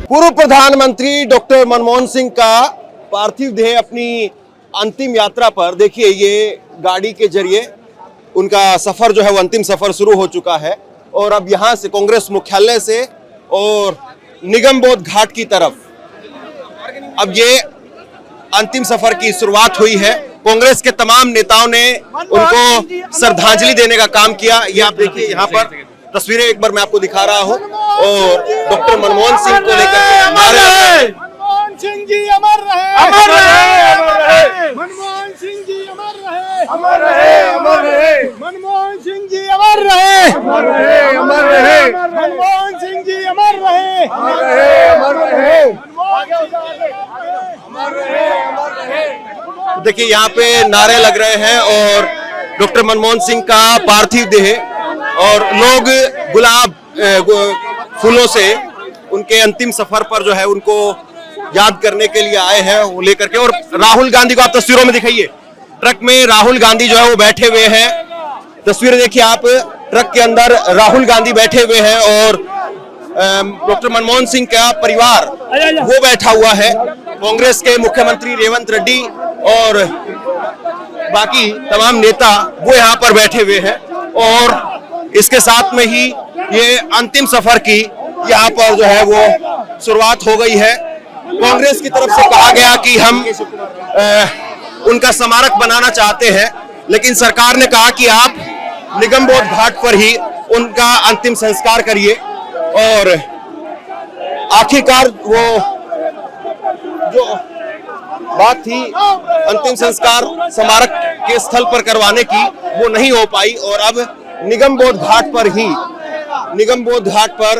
पूर्व प्रधानमंत्री डॉक्टर मनमोहन सिंह का पार्थिव देह अपनी अंतिम यात्रा पर, देखिए ये गाड़ी के जरिए उनका सफर जो है वो अंतिम सफर शुरू हो चुका है और अब यहाँ से कांग्रेस मुख्यालय से और निगमबोध घाट की तरफ अब ये अंतिम सफर की शुरुआत हुई है। कांग्रेस के तमाम नेताओं ने उनको श्रद्धांजलि देने का काम किया। ये आप देखिए यहाँ पर तस्वीरें एक बार मैं आपको दिखा रहा हूँ और डॉक्टर मनमोहन सिंह को लेकर मनमोहन सिंह जी अमर रहे, अमर रहे, मनमोहन सिंह जी अमर रहे, अमर रहे, अमर रहे, मनमोहन सिंह जी अमर रहे, अमर रहे, अमर रहे, मनमोहन सिंह जी अमर रहे, अमर रहे, अमर रहे, अमर रहे, अमर रहे। देखिए यहाँ पे नारे लग रहे हैं और डॉक्टर मनमोहन सिंह का पार्थिव देह और लोग गुलाब फूलों से उनके अंतिम सफर पर जो है उनको याद करने के लिए आए हैं वो लेकर के। और राहुल गांधी को आप तस्वीरों में दिखाइए, ट्रक में राहुल गांधी जो है वो बैठे हुए हैं। तस्वीर देखिए आप, ट्रक के अंदर राहुल गांधी बैठे हुए हैं और डॉक्टर मनमोहन सिंह का परिवार वो बैठा हुआ है। कांग्रेस के मुख्यमंत्री रेवंत रेड्डी और बाकी तमाम नेता वो यहाँ पर बैठे हुए हैं और इसके साथ में ही ये अंतिम सफर की यहाँ पर जो है वो शुरुआत हो गई है। कांग्रेस की तरफ से कहा गया कि हम उनका स्मारक बनाना चाहते हैं, लेकिन सरकार ने कहा कि आप निगमबोध घाट पर ही उनका अंतिम संस्कार करिए। और आखिरकार वो जो बात थी अंतिम संस्कार स्मारक के स्थल पर करवाने की वो नहीं हो पाई और अब निगमबोध घाट पर ही, निगमबोध घाट पर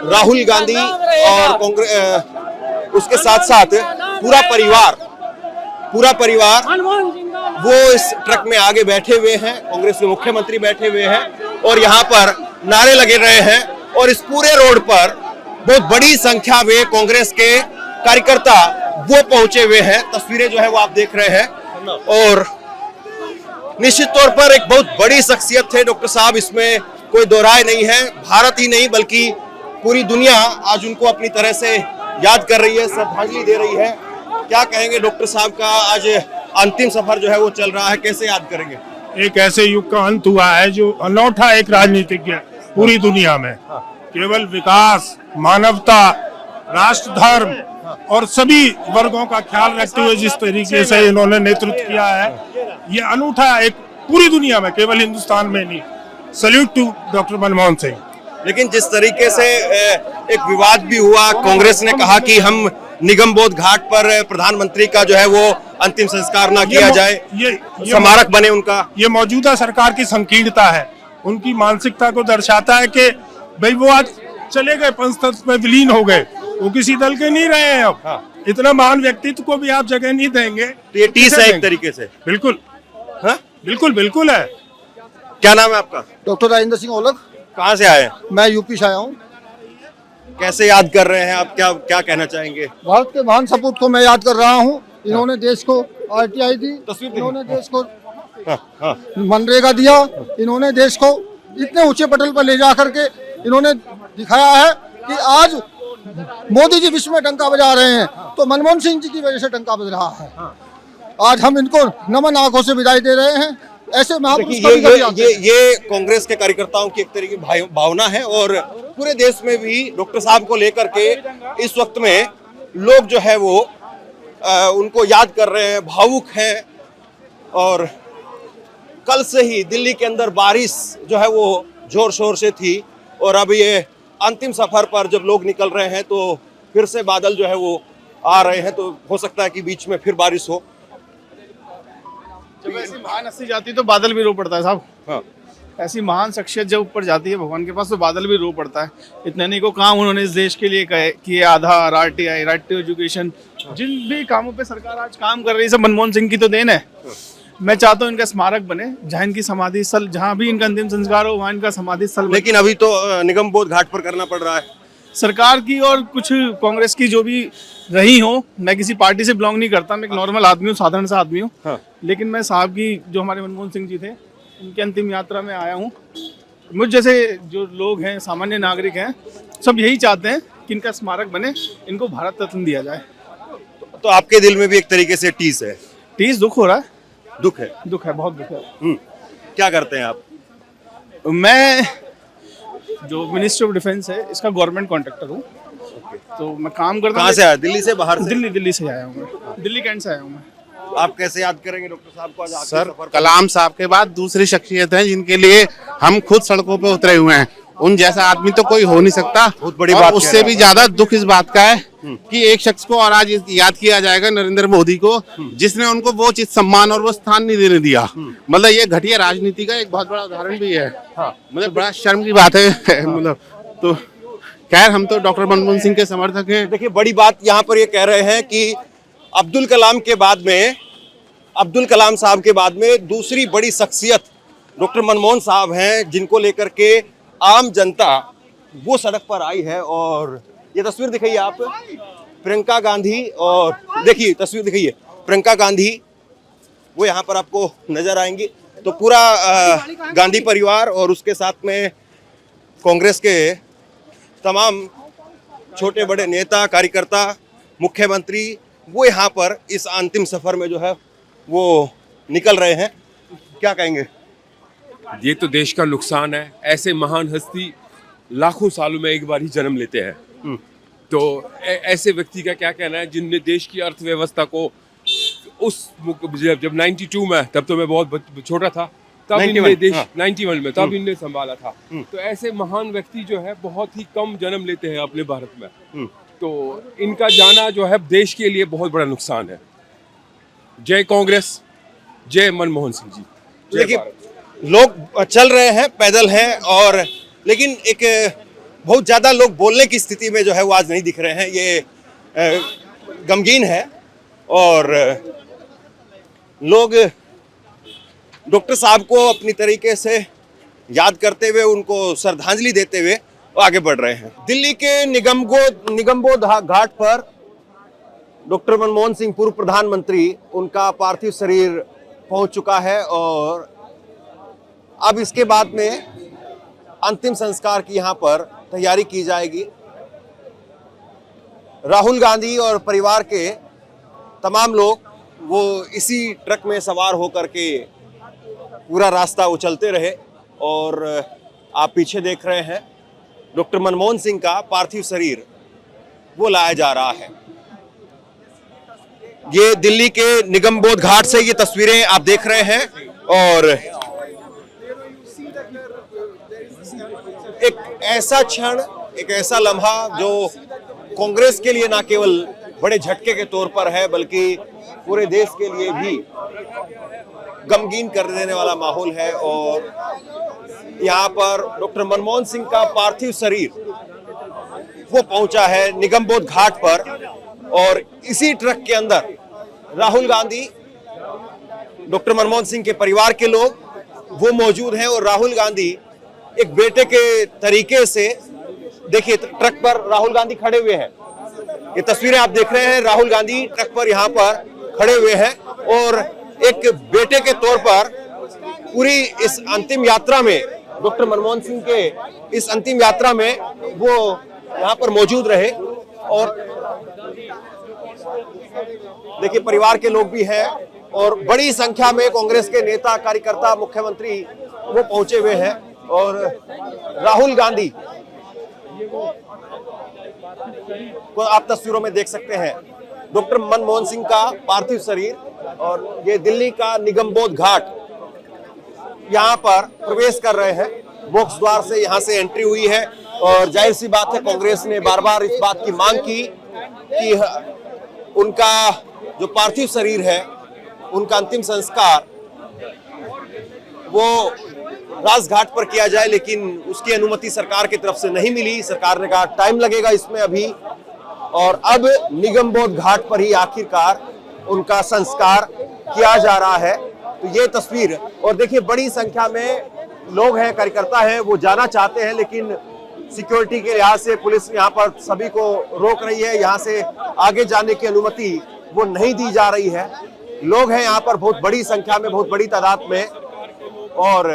राहुल गांधी और कांग्रेस उसके साथ साथ पूरा परिवार वो इस ट्रक में आगे बैठे हुए हैं। कांग्रेस के मुख्यमंत्री बैठे हुए हैं और यहाँ पर नारे लगे रहे हैं और इस पूरे रोड पर बहुत बड़ी संख्या में कांग्रेस के कार्यकर्ता वो पहुंचे हुए हैं। तस्वीरें जो है वो आप देख रहे हैं और निश्चित तौर पर एक बहुत बड़ी शख्सियत थे डॉक्टर साहब, इसमें कोई दो राय नहीं है। भारत ही नहीं बल्कि पूरी दुनिया आज उनको अपनी तरह से याद कर रही है, श्रद्धांजलि दे रही है। क्या कहेंगे डॉक्टर साहब का आज अंतिम सफर जो है वो चल रहा है, कैसे याद करेंगे? एक ऐसे युग का अंत हुआ है जो अनूठा एक राजनीतिज्ञ पूरी दुनिया में केवल विकास, मानवता, राष्ट्र धर्म और सभी वर्गों का ख्याल रखते हुए जिस तरीके से इन्होंने नेतृत्व किया है, ये अनूठा एक पूरी दुनिया में, केवल हिंदुस्तान में नहीं। Salute to doctor Manmohan Singh. लेकिन जिस तरीके से एक विवाद भी हुआ, कांग्रेस ने कहा कि हम निगमबोध घाट पर प्रधानमंत्री का जो है वो अंतिम संस्कार ना किया जाए, ये स्मारक बने उनका। ये मौजूदा सरकार की संकीर्णता है, उनकी मानसिकता को दर्शाता है कि भाई वो आज चले गए, पंचतत्व में विलीन हो गए, वो किसी दल के नहीं रहे हैं अब। हाँ। इतना महान व्यक्तित्व को भी आप जगह नहीं देंगे, तो ये टीस है एक तरीके से। बिल्कुल। हाँ? बिल्कुल बिल्कुल है। क्या नाम है आपका? डॉक्टर राजेंद्र सिंह ओलख। कहाँ से आए? मैं यूपी से आया हूँ। कैसे याद कर रहे हैं आप, क्या कहना चाहेंगे? भारत के महान सपूत को मैं याद कर रहा हूँ। इन्होंने देश को RTI दी, इन्होंने देश को मनरेगा दिया, इन्होंने देश को इतने ऊंचे पटल पर ले जा करके इन्होंने दिखाया है कि आज मोदी जी विश्व में डंका बजा रहे हैं तो मनमोहन सिंह जी की वजह से डंका बज रहा है। आज हम इनको नमन आंखों से विदाई दे रहे हैं। ऐसे महापुरुष ये कांग्रेस के कार्यकर्ताओं की एक तरह की भावना है और पूरे देश में भी डॉक्टर साहब को लेकर के इस वक्त में लोग जो है वो उनको याद कर रहे हैं, भावुक हैं। और कल से ही दिल्ली के अंदर बारिश जो है वो जोर शोर से थी और अब ये अंतिम सफर पर जब लोग निकल रहे हैं तो फिर से बादल जो है वो आ रहे हैं, तो हो सकता है कि बीच में फिर बारिश हो। जब ऐसी महान हस्ती जाती है तो बादल भी रो पड़ता है साहब। हाँ। ऐसी महान शख्सियत जब ऊपर जाती है भगवान के पास तो बादल भी रो पड़ता है। इतने नहीं को काम उन्होंने इस देश के लिए किए, आधार, RTI, राइट टू एजुकेशन, जिन भी कामों पे सरकार आज काम कर रही है सब मनमोहन सिंह की तो देन है। मैं चाहता हूँ इनका स्मारक बने, जहाँ इनकी समाधि स्थल, जहाँ भी इनका अंतिम संस्कार हो वहाँ इनका समाधि स्थल। लेकिन अभी तो निगमबोध घाट पर करना पड़ रहा है सरकार की और कुछ कांग्रेस की जो भी रही हो। मैं किसी पार्टी से बिलोंग नहीं करता, मैं एक नॉर्मल आदमी हूँ, साधारण सा आदमी हूँ। हाँ। लेकिन मैं साहब की, जो हमारे मनमोहन सिंह जी थे, उनकी अंतिम यात्रा में आया हूँ। मुझ जैसे जो लोग हैं, सामान्य नागरिक हैं, सब यही चाहते हैं कि इनका स्मारक बने, इनको भारत रत्न दिया जाए। तो आपके दिल में भी एक तरीके से टीस है, तीस दुख हो रहा है, दुख है। दुख है, बहुत दुख है। क्या करते हैं आप? मैं जो मिनिस्ट्री ऑफ डिफेंस है इसका गवर्नमेंट कॉन्ट्रैक्टर हूँ। तो मैं काम करता हूँ। कहाँ से आया? दिल्ली से, बाहर से? दिल्ली से आया हूँ मैं, दिल्ली कैंट से आया हूँ मैं। आप कैसे याद करेंगे डॉक्टर साहब को आज आखिरी सर, सफर पर? कलाम साहब के बाद दूसरी शख्सियत है जिनके लिए हम खुद सड़कों पे उतरे हुए हैं। उन जैसा आदमी तो कोई हो नहीं सकता। बहुत बड़ी और बात कह उससे रहे भी हैं। ज्यादा दुख इस बात का है कि एक शख्स को और आज याद किया जाएगा, नरेंद्र मोदी को, जिसने उनको वो चीज सम्मान और वो स्थान नहीं देने दिया। मतलब ये घटिया राजनीति का एक बहुत बड़ा उदाहरण भी है। मतलब बड़ा शर्म की बात है। मतलब तो खैर, हम तो डॉक्टर मनमोहन सिंह के समर्थक हैं। देखिए, बड़ी बात यहाँ पर ये कह रहे हैं कि अब्दुल कलाम साहब के बाद में दूसरी बड़ी शख्सियत डॉक्टर मनमोहन साहब हैं, जिनको लेकर के आम जनता वो सड़क पर आई है। और ये तस्वीर दिखाइए आप, प्रियंका गांधी, और देखिए तस्वीर दिखाइए, प्रियंका गांधी वो यहाँ पर आपको नजर आएंगी। तो पूरा गांधी परिवार और उसके साथ में कांग्रेस के तमाम छोटे बड़े नेता, कार्यकर्ता, मुख्यमंत्री, वो यहाँ पर इस अंतिम सफर में जो है वो निकल रहे हैं। क्या कहेंगे? ये तो देश का नुकसान है। ऐसे महान हस्ती लाखों सालों में एक बार ही जन्म लेते हैं। तो ऐसे व्यक्ति का क्या कहना है जिनने देश की अर्थव्यवस्था को जब 92 में, तब तो मैं बहुत छोटा था, तब इनने देश 91 में तब इनने संभाला था। तो ऐसे महान व्यक्ति जो है बहुत ही कम जन्म लेते हैं अपने भारत में। तो इनका जाना जो है देश के लिए बहुत बड़ा नुकसान है। जय कांग्रेस, जय मनमोहन सिंह जी। देखिए, लोग चल रहे हैं, पैदल हैं, और लेकिन एक बहुत ज्यादा लोग बोलने की स्थिति में जो है वो आज नहीं दिख रहे हैं। ये गमगीन है और लोग डॉक्टर साहब को अपनी तरीके से याद करते हुए, उनको श्रद्धांजलि देते हुए आगे बढ़ रहे हैं। दिल्ली के निगमबोध घाट पर डॉक्टर मनमोहन सिंह, पूर्व प्रधानमंत्री, उनका पार्थिव शरीर पहुंच चुका है और अब इसके बाद में अंतिम संस्कार की यहाँ पर तैयारी की जाएगी। राहुल गांधी और परिवार के तमाम लोग वो इसी ट्रक में सवार होकर के पूरा रास्ता वो चलते रहे और आप पीछे देख रहे हैं डॉक्टर मनमोहन सिंह का पार्थिव शरीर वो लाया जा रहा है। ये दिल्ली के निगमबोध घाट से ये तस्वीरें आप देख रहे हैं और एक ऐसा क्षण, एक ऐसा लम्हा जो कांग्रेस के लिए ना केवल बड़े झटके के तौर पर है बल्कि पूरे देश के लिए भी गमगीन कर देने वाला माहौल है। और यहाँ पर डॉक्टर मनमोहन सिंह का पार्थिव शरीर वो पहुंचा है निगमबोध घाट पर और इसी ट्रक के अंदर राहुल गांधी, डॉक्टर मनमोहन सिंह के परिवार के लोग वो मौजूद हैं और राहुल गांधी एक बेटे के तरीके से, देखिए ट्रक पर राहुल गांधी खड़े हुए हैं। ये तस्वीरें आप देख रहे हैं, राहुल गांधी ट्रक पर यहाँ पर खड़े हुए हैं और एक बेटे के तौर पर पूरी इस अंतिम यात्रा में, डॉक्टर मनमोहन सिंह के इस अंतिम यात्रा में वो यहाँ पर मौजूद रहे। और देखिए परिवार के लोग भी हैं और बड़ी संख्या में कांग्रेस के नेता, कार्यकर्ता, मुख्यमंत्री वो पहुंचे हुए हैं और राहुल गांधी को आप तस्वीरों में देख सकते हैं, डॉक्टर मनमोहन सिंह का पार्थिव शरीर। और ये दिल्ली का निगमबोध घाट यहाँ पर प्रवेश कर रहे हैं, बॉक्स द्वार से यहाँ से एंट्री हुई है और जाहिर सी बात है कांग्रेस ने बार बार इस बात की मांग की कि उनका जो पार्थिव शरीर है, उनका अंतिम संस्कार वो राजघाट पर किया जाए, लेकिन उसकी अनुमति सरकार की तरफ से नहीं मिली। सरकार ने कहा टाइम लगेगा इसमें अभी, और अब निगमबोध घाट पर ही आखिरकार उनका संस्कार किया जा रहा है। तो ये तस्वीर, और देखिए बड़ी संख्या में लोग हैं, कार्यकर्ता हैं, वो जाना चाहते हैं लेकिन सिक्योरिटी के लिहाज से पुलिस यहाँ पर सभी को रोक रही है, यहाँ से आगे जाने की अनुमति वो नहीं दी जा रही है। लोग हैं यहाँ पर बहुत बड़ी संख्या में, बहुत बड़ी तादाद में और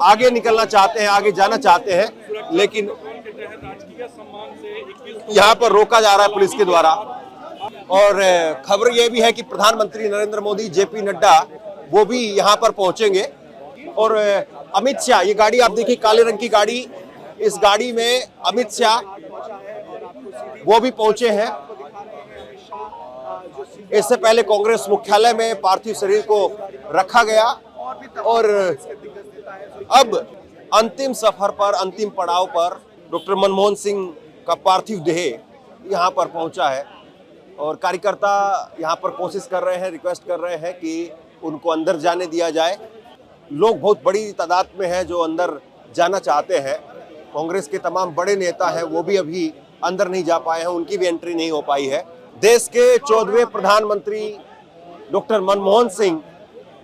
आगे निकलना चाहते हैं, आगे जाना चाहते हैं, लेकिन यहाँ पर रोका जा रहा है पुलिस के द्वारा। और खबर यह भी है कि प्रधानमंत्री नरेंद्र मोदी, जेपी नड्डा वो भी यहाँ पर पहुंचेंगे। और अमित शाह, ये गाड़ी आप देखिए, काले रंग की गाड़ी, इस गाड़ी में अमित शाह वो भी पहुंचे हैं। इससे पहले कांग्रेस मुख्यालय में पार्थिव शरीर को रखा गया और अब अंतिम सफर पर, अंतिम पड़ाव पर डॉक्टर मनमोहन सिंह का पार्थिव देह यहाँ पर पहुंचा है। और कार्यकर्ता यहाँ पर कोशिश कर रहे हैं, रिक्वेस्ट कर रहे हैं कि उनको अंदर जाने दिया जाए। लोग बहुत बड़ी तादाद में हैं जो अंदर जाना चाहते हैं। कांग्रेस के तमाम बड़े नेता हैं, वो भी अभी अंदर नहीं जा पाए हैं, उनकी भी एंट्री नहीं हो पाई है। देश के 14वें प्रधानमंत्री डॉक्टर मनमोहन सिंह,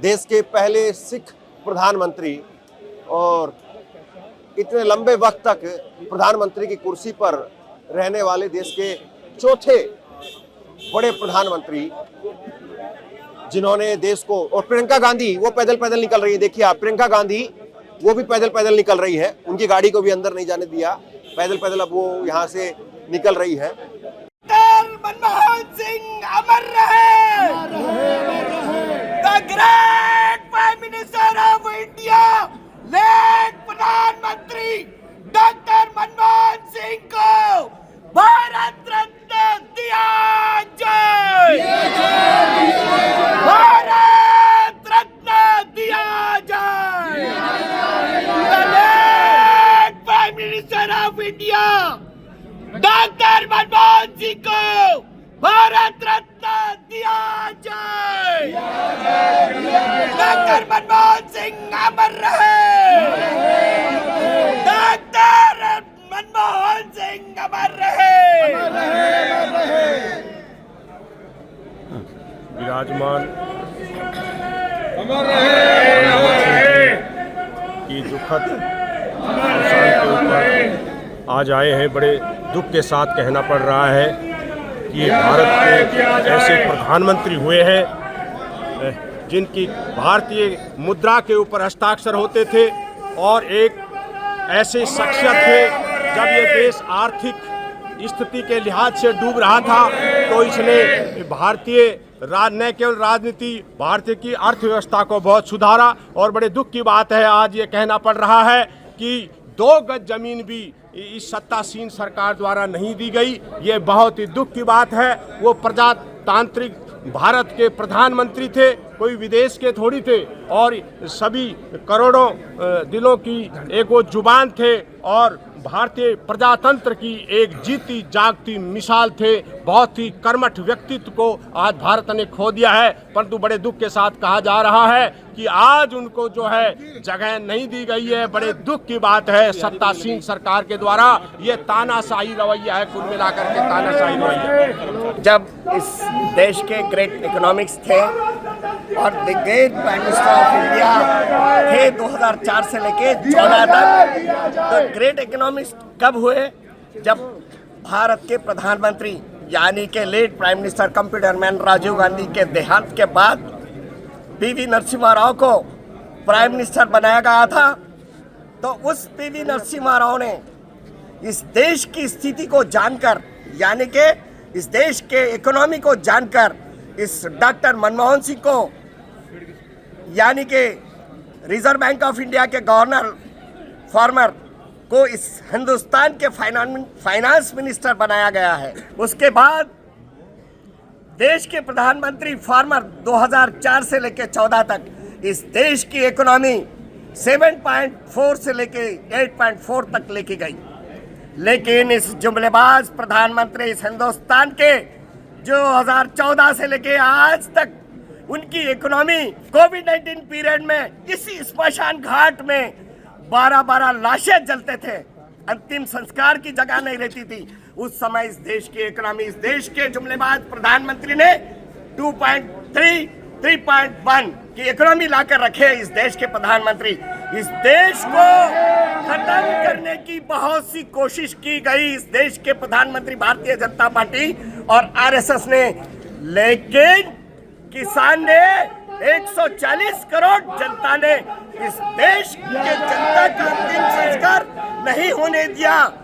देश के पहले सिख प्रधानमंत्री और इतने लंबे वक्त तक प्रधानमंत्री की कुर्सी पर रहने वाले देश के चौथे बड़े प्रधानमंत्री, जिन्होंने देश को, और प्रियंका गांधी वो पैदल पैदल निकल रही है, देखिए आप, प्रियंका गांधी वो भी पैदल पैदल निकल रही है, उनकी गाड़ी को भी अंदर नहीं जाने दिया, पैदल पैदल अब वो यहाँ से निकल रही है। मनमोहन सिंह अमर रहे, the great prime minister of India, late प्रधानमंत्री डॉक्टर मनमोहन सिंह को भारत रत्न दिया जाए, भारत रत्न दिया जाए। The late prime minister of India doctor Manmohan Singh को भारत रत्न दिया जाए। डॉक्टर मनमोहन सिंह अमर रहे, डॉक्टर मनमोहन सिंह अमर रहे। विराजमान की दुखद अवसान के ऊपर आज आए हैं। बड़े दुख के साथ कहना पड़ रहा है कि भारत के ऐसे प्रधानमंत्री हुए हैं जिनकी भारतीय मुद्रा के ऊपर हस्ताक्षर होते थे और एक ऐसे शख्सियत थे जब ये देश आर्थिक स्थिति के लिहाज से डूब रहा था तो इसने भारतीय न केवल राजनीति, भारतीय की अर्थव्यवस्था को बहुत सुधारा। और बड़े दुख की बात है आज ये कहना पड़ रहा है कि 2 गज जमीन भी इस सत्तासीन सरकार द्वारा नहीं दी गई। ये बहुत ही दुख की बात है। वो प्रजातांत्रिक भारत के प्रधानमंत्री थे, कोई विदेश के थोड़ी थे, और सभी करोड़ों दिलों की एक वो जुबान थे और भारतीय प्रजातंत्र की एक जीती जागती मिसाल थे। बहुत ही कर्मठ व्यक्तित्व को आज भारत ने खो दिया है। परंतु बड़े दुख के साथ कहा जा रहा है कि आज उनको जो है जगह नहीं दी गई है। बड़े दुख की बात है सत्तासीन सरकार के द्वारा। ये तानाशाही रवैया है, कुल मिलाकर के तानाशाही रवैया। जब इस देश के ग्रेट इकोनॉमिक्स थे और the great prime minister of India थे 2004 से लेके 14 तक, तो ग्रेट इकोनॉमिक्स कब हुए? जब भारत के प्रधानमंत्री यानी के late prime minister computer man Rajiv Gandhi के देहांत के बाद पीवी नरसिम्हा राव को प्राइम मिनिस्टर बनाया गया था। तो उस पीवी नरसिम्हा राव ने इस देश की स्थिति को जानकर, यानी कि इस देश के इकोनॉमी को जानकर, इस डॉक्टर मनमोहन सिंह को यानी कि रिजर्व बैंक ऑफ इंडिया के गवर्नर फॉर्मर को इस हिंदुस्तान के फाइनेंस मिनिस्टर बनाया गया है। उसके बाद देश के प्रधानमंत्री फॉर्मर 2004 से लेकर 14 तक इस देश की इकोनॉमी 7.4 से लेकर 8.4 तक लेके गई। लेकिन इस जुमलेबाज प्रधानमंत्री इस हिंदुस्तान के जो 2014 से लेके आज तक उनकी इकोनॉमी कोविड-19 पीरियड में इसी स्मशान घाट में 12-12 लाशें जलते थे, अंतिम संस्कार की जगह नहीं रहती थी। उस समय इस देश की इकोनॉमी, इस देश के जुमलेबाज प्रधानमंत्री ने 2.3, 3.1 की इकोनॉमी लाकर रखे। इस देश के प्रधानमंत्री, इस देश को खत्म करने की बहुत सी कोशिश की गई, इस देश के प्रधानमंत्री भारतीय जनता पार्टी और आरएसएस ने, लेकिन किसान ने 140 करोड़ जनता ने इस देश के जनता का अंतिम संस्कार नहीं होने दिया।